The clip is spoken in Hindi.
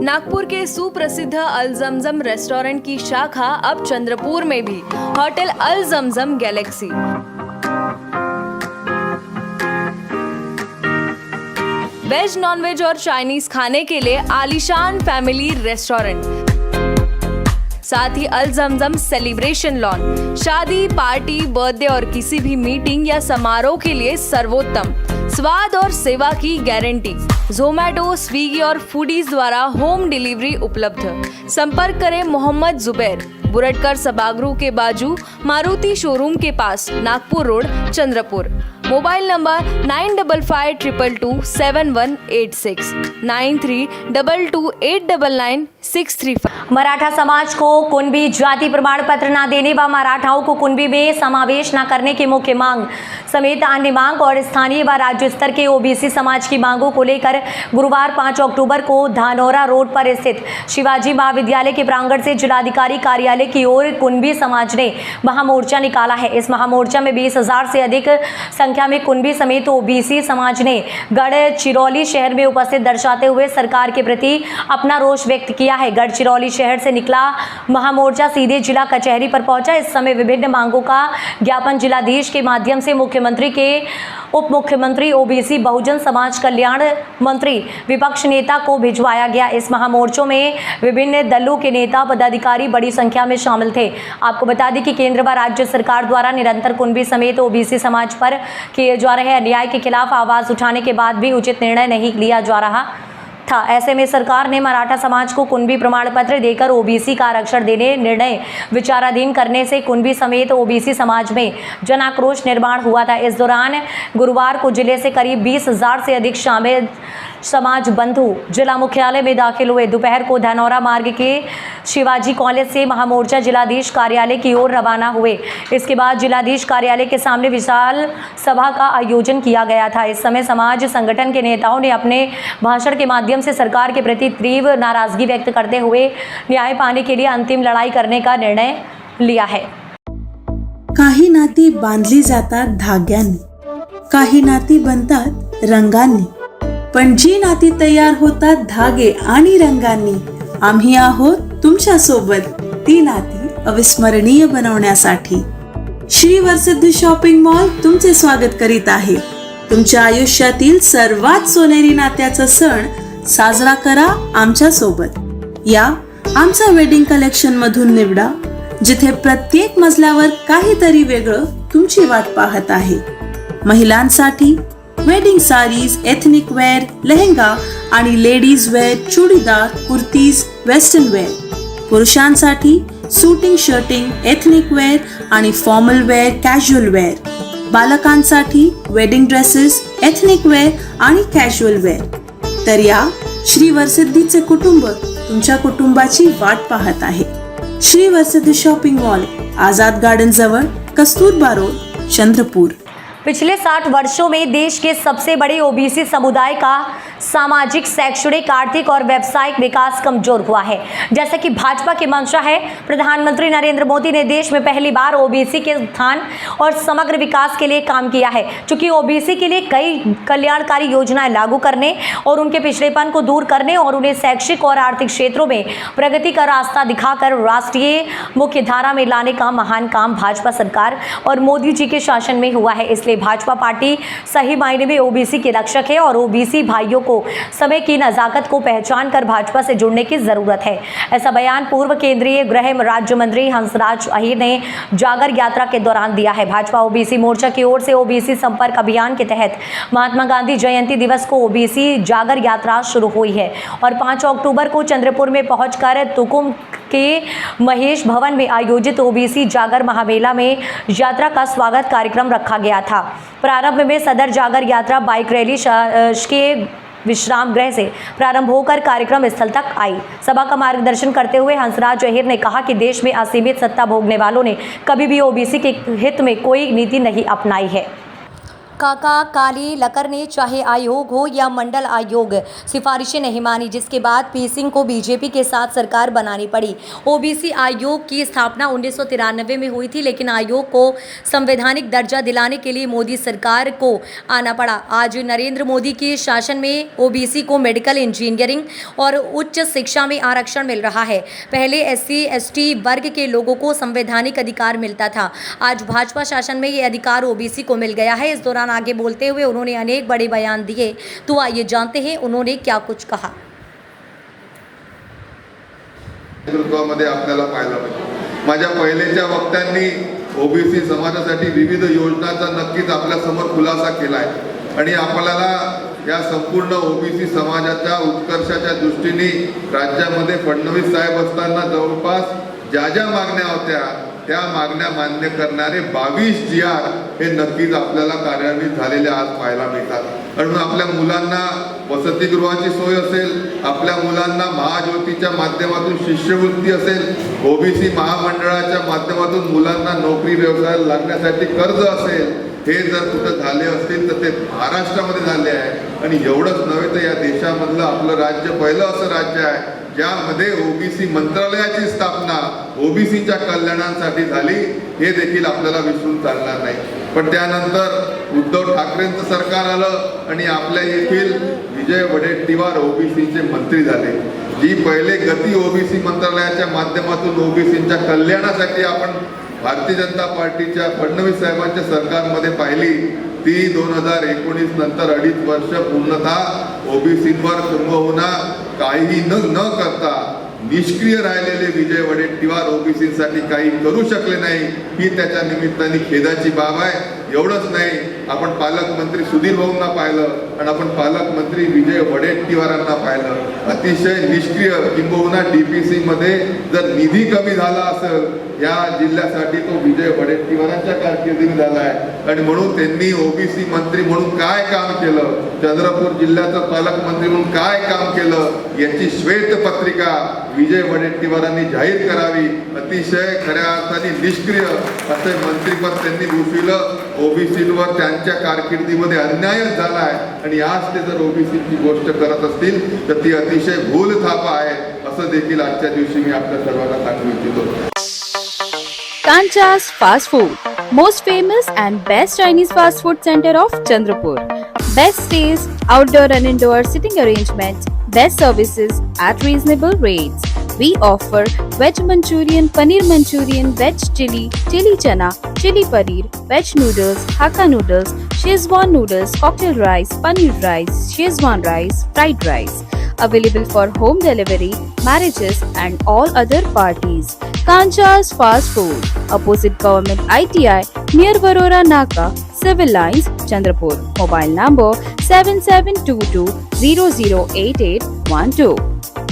नागपुर के सुप्रसिद्ध अल जमजम रेस्टोरेंट की शाखा अब चंद्रपुर में भी, होटल अल जमजम गैलेक्सी। वेज, नॉनवेज और चाइनीज खाने के लिए आलीशान फैमिली रेस्टोरेंट, साथ ही अल जमजम सेलिब्रेशन लॉन, शादी, पार्टी, बर्थडे और किसी भी मीटिंग या समारोह के लिए सर्वोत्तम स्वाद और सेवा की गारंटी। ज़ोमैटो, स्विगी और फूडीज द्वारा होम डिलीवरी उपलब्ध। संपर्क करें मोहम्मद जुबैर, बुरटकर सभागृह के बाजू, मारुति शोरूम के पास, Nagpur road, Chandrapur. Mobile number 9552227186 9322899635। Maratha समाज को कुणबी जाति प्रमाण पत्र न देने व मराठाओं को कुणबी में समावेश न करने की मुख्य मांग समेत अन्य मांग और स्थानीय व राज्य स्तर के ओबीसी समाज की मांगों को लेकर गुरुवार 5 अक्टूबर को धानोरा रोड पर स्थित शिवाजी महाविद्यालय के प्रांगण से जिलाधिकारी कार्यालय की ओर कुणबी समाज ने महामोर्चा निकाला है। इस महामोर्चा में 20,000 से अधिक संख्या में कुणबी समेत ओबीसी समाज ने गढ़चिरौली शहर में उपस्थित दर्शाते हुए सरकार के प्रति अपना रोष व्यक्त किया है। गढ़चिरौली शहर से निकला महामोर्चा सीधे जिला कचहरी पर पहुंचा। इस समय विभिन्न मांगों का ज्ञापन जिलाधीश के माध्यम से मुख्यमंत्री के उप मुख्यमंत्री, ओबीसी बहुजन समाज कल्याण मंत्री, विपक्ष नेता को भिजवाया गया। इस महामोर्चों में विभिन्न दलों के नेता, पदाधिकारी बड़ी संख्या में शामिल थे। आपको बता दें कि केंद्र व राज्य सरकार द्वारा निरंतर कुणबी समेत ओबीसी समाज पर किए जा रहे अन्याय के खिलाफ आवाज उठाने के बाद भी उचित निर्णय नहीं लिया जा रहा था। ऐसे में सरकार ने मराठा समाज को कुणबी प्रमाण पत्र देकर ओबीसी का आरक्षण देने निर्णय विचाराधीन करने से कुणबी समेत ओबीसी समाज में जन आक्रोश निर्माण हुआ था। इस दौरान गुरुवार को जिले से करीब 20,000 से अधिक शामिल समाज बंधु जिला मुख्यालय में दाखिल हुए। दोपहर को धनौरा मार्ग के शिवाजी कॉलेज से महामोर्चा जिलाधीश कार्यालय की ओर रवाना हुए। इसके बाद जिलाधीश कार्यालय के सामने विशाल सभा का आयोजन किया गया था। इस समय समाज संगठन के नेताओं ने अपने भाषण के माध्यम से सरकार के प्रति तीव्र नाराजगी व्यक्त करते हुए न्याय पाने के लिए अंतिम लड़ाई करने का निर्णय लिया है। काही नाती बांधली जातात धाग्याने, काही नाती बनतात रंगांनी, पण जी नाती तयार होतात धागे आणि रंगांनी, आम्ही आहोत तुमच्या सोबत ती नाती अविस्मरणीय बनवण्यासाठी। श्री वरसिद्धी शॉपिंग मॉल तुमचे स्वागत करीत आहे। तुमच्या आयुष्यातील सर्वात सोनेरी नात्याचा सण साजरा करा आमच्या सोबत। या आमच्या वेडिंग कलेक्शन मधून निवडा, जिथे प्रत्येक मजल्यावर काहीतरी वेगळं तुमची वाट पाहत आहे। महिलांसाठी wedding saris, ethnic wear, lehenga आणि ladies wear, churidar, kurtis, western wear. पुरुषांसाठी सूटिंग, शर्टिंग, एथनिक वेअर आणि फॉर्मल वेअर, कॅज्युअल वेअर। बालकांसाठी वेडिंग ड्रेसेस, एथनिक वेअर आणि कॅज्युअल वेअर। तर या श्री वरसिद्धीचे कुटुंब तुमच्या कुटुंबाची वाट पाहत आहे। श्री वरसिद्धी शॉपिंग मॉल, आझाद गार्डन जवळ, कस्तूरबा रोड, चंद्रपुर। पिछले 60 वर्षों में देश के सबसे बड़े ओबीसी समुदाय का सामाजिक, शैक्षणिक, आर्थिक और व्यावसायिक विकास कमजोर हुआ है। जैसा कि भाजपा की मंशा है, प्रधानमंत्री नरेंद्र मोदी ने देश में पहली बार ओबीसी के उत्थान और समग्र विकास के लिए काम किया है। चूंकि ओबीसी के लिए कई कल्याणकारी योजनाएं लागू करने और उनके पिछड़ेपन को दूर करने और उन्हें शैक्षिक और आर्थिक क्षेत्रों में प्रगति का रास्ता दिखाकर राष्ट्रीय मुख्य धारा में लाने का महान काम भाजपा सरकार और मोदी जी के शासन में हुआ है। इसलिए भाजपा पार्टी सही मायने में ओबीसी के रक्षक है और ओबीसी भाइयों को समय की नजाकत को पहचान कर भाजपा से जुड़ने की जरूरत है। ऐसा बयान पूर्व केंद्रीय गृह राज्य मंत्री हंसराज अहीर ने जागर यात्रा के दौरान दिया है। भाजपा ओबीसी मोर्चा की ओर से ओबीसी संपर्क अभियान के तहत महात्मा गांधी जयंती दिवस को ओबीसी जागर यात्रा शुरू हुई है और 5 अक्टूबर को चंद्रपुर में पहुंचकर तुकुम के महेश भवन में आयोजित ओबीसी जागर महामेला में यात्रा का स्वागत कार्यक्रम रखा गया था। प्रारंभ में सदर जागर यात्रा बाइक रैली शासकीय विश्राम गृह से प्रारंभ होकर कार्यक्रम स्थल तक आई। सभा का मार्गदर्शन करते हुए हंसराज अहीर ने कहा कि देश में असीमित सत्ता भोगने वालों ने कभी भी ओबीसी के हित में कोई नीति नहीं अपनाई है। काका काली लकर ने चाहे आयोग हो या मंडल आयोग सिफारिशें नहीं मानी, जिसके बाद पी सिंह को बीजेपी के साथ सरकार बनानी पड़ी। ओबीसी आयोग की स्थापना 1993 में हुई थी, लेकिन आयोग को संवैधानिक दर्जा दिलाने के लिए मोदी सरकार को आना पड़ा। आज नरेंद्र मोदी के शासन में ओबीसी को मेडिकल, इंजीनियरिंग और उच्च शिक्षा में आरक्षण मिल रहा है। पहले SC ST वर्ग के लोगों को संवैधानिक अधिकार मिलता था, आज भाजपा शासन में ये अधिकार ओबीसी को मिल गया है। इस दौरान आगे बोलते हुए उन्होंने अनेक बड़े बयान दिए, तो आइए जानते हैं उन्होंने क्या कुछ कहा। नेतृत्वामध्ये आपल्याला पाहायला पाहिजे। माझ्या पहिलेच्या वक्त्यांनी ओबीसी समाजासाठी विविध योजनांचा नक्कीच आपल्या समोर खुलासा केलाय आणि आपल्याला या संपूर्ण ओबीसी समाजाच्या उत्कर्षाच्या दृष्टीने राज्यामध्ये फडणवीस साहेब असताना जवळपास ज्या मागण्या होत्या त्या मागण्या मान्य करणारे 22 GR हे नक्कीच आपल्याला कार्यान्वित झालेले आज पाहायला मिळतात। आणि आपल्या मुलांना वसतिगृहाची सोय असेल, आपल्या मुलांना महाज्योतीच्या माध्यमातून शिष्यवृत्ती असेल, ओबीसी महामंडळाच्या माध्यमातून मुलांना नोकरी व्यवसायाला लागण्यासाठी कर्ज असेल, हे जर कुठं झाले असतील तर ते महाराष्ट्रामध्ये झाले आहे। आणि एवढंच नव्हे तर या देशामधलं आपलं राज्य पहिलं असं राज्य आहे ज्यामध्ये ओबीसी मंत्रालयाची स्थापना ओबीसीच्या कल्याणासाठी झाली, हे देखील आपल्याला विसरून चालणार नाही। पण त्यानंतर उद्धव ठाकरेंचं सरकार आलं आणि आपल्या येथील विजय वडेट्टीवार ओबीसीचे मंत्री झाले। जी पहिले गती ओबीसी मंत्रालयाच्या माध्यमातून ओबीसीच्या कल्याणासाठी आपण भारतीय जनता पार्टीच्या फडणवीस साहेबांच्या सरकारमध्ये पाहिली, ती 2019 नंतर 2.5 वर्ष पूर्णतः ओबीसींवर किंबहुना काही न करता निष्क्रिय राहिलेले विजय वडेट्टीवार ओबीसींसाठी काही करू शकले नाही, ही त्याच्या निमित्ताने खेदाची बाब आहे। एवढंच नाही, आपण पालकमंत्री सुधीर भाऊंना पाहिलं आणि आपण पालकमंत्री विजय वडेट्टीवारांना पाहिलं। अतिशय निष्क्रिय, किंबहुना DPC मध्ये जर निधी कमी झाला असेल या जिल्ह्यासाठी तो विजय वडेट्टीवारांच्या कारकिर्दीने झाला आहे। आणि म्हणून त्यांनी ओबीसी मंत्री म्हणून काय काम केलं, चंद्रपूर जिल्ह्याचा पालकमंत्री म्हणून काय काम केलं, याची श्वेतपत्रिका विजय वडेट्टीवारांनी जाहीर करावी। अतिशय खऱ्या अर्थाने निष्क्रिय असे मंत्रीपद त्यांनी भूषविलं। ओबीसीवर त्यांच्या कारकिर्दीमध्ये अन्याय झाला आहे आणि आज ते जर ओबीसीची गोष्ट करत असतील तर ती अतिशय भूल थापा आहे, असं देखील आजच्या दिवशी मी आपल्या सर्वांना सांगू इच्छितो। Kancha's Fast Food, most famous and best Chinese fast food center of Chandrapur. Best stays, outdoor and indoor sitting arrangements, best services at reasonable rates. We offer veg Manchurian, paneer Manchurian, veg chili, chili chana, chili paneer, veg noodles, Hakka noodles, Szechuan noodles, cocktail rice, paneer rice, Szechuan rice, fried rice. Available for home delivery, marriages and all other parties. Kancha's Fast Food, opposite Government ITI, near Varora Naka, Civil Lines, Chandrapur. Mobile number 7722 008812.